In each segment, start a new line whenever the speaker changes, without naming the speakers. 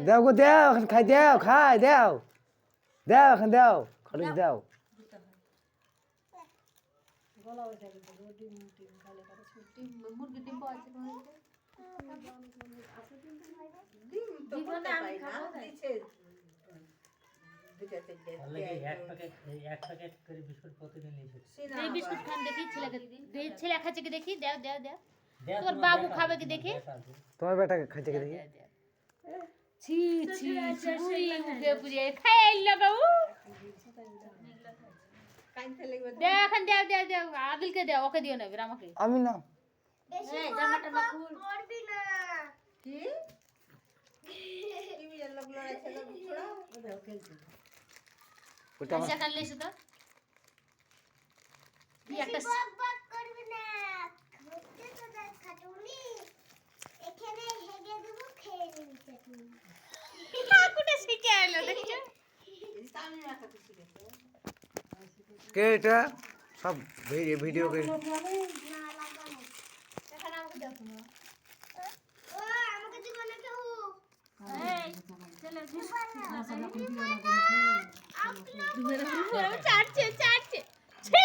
দাও গো দাও এখন খাই দাও খাই দাও দাও এখন দাও খরচ দাও
বিস্কুট খান দেখি ছেলে খাচ্ছে কি দেখি দাও দাও দাও তোর বাবু খাবে কি দেখি
তোমার বেটা খাইছে কি দেখি
ছি ছি বুড়ি মুখে পুড়িয়ে খাইল বাবু দাও এখন দাও দাও দাও আদিলকে দাও ওকে দিও না আমাকে
আমি না
জামাটা না খুল
করবি না কি কি মিলে লোক লড়াই ছিল ছোড়া ওদের খেলছে
ওটা
আচ্ছা কাল এসে তো কি একটা
বক করবি না হচ্ছে তো দেখ খাটুনি এখানে হেগে দেব খেয়ে নিবি চাটনি
কুটে শিখে আইলো দেখছো
সামনে রাখা তো শিখেছে
কে এটা সব ভিডিও কে
না লাগানো এখানে আমাকে দাও না ও আমাকে দিব না কেউ
এই চলে
আপনি
চাটছে চাটছে ছি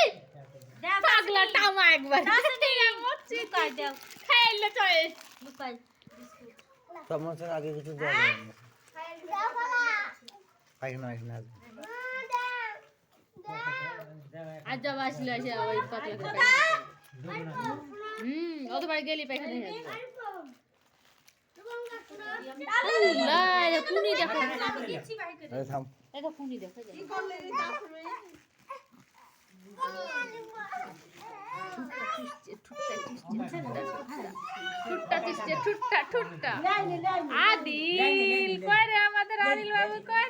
পাগলা টামা একবার মরছি কই দাও খাইলে চলে লুকাই
সব মানুষের আগে কিছু দেওয়া
দাও বলা
পাইখানা পাইখানা
আজ যাব আসলে আসে ওই পাতলা অত বাড়ি গেলি পাইখানা হয়ে যাবে আল্লাহ কুনি দেখো
আরে থাম
এটা কুনি দেখো
কি করলে রে তারপরে
ঠুট্টা আদিল কই রে আমাদের আদিল বাবু কই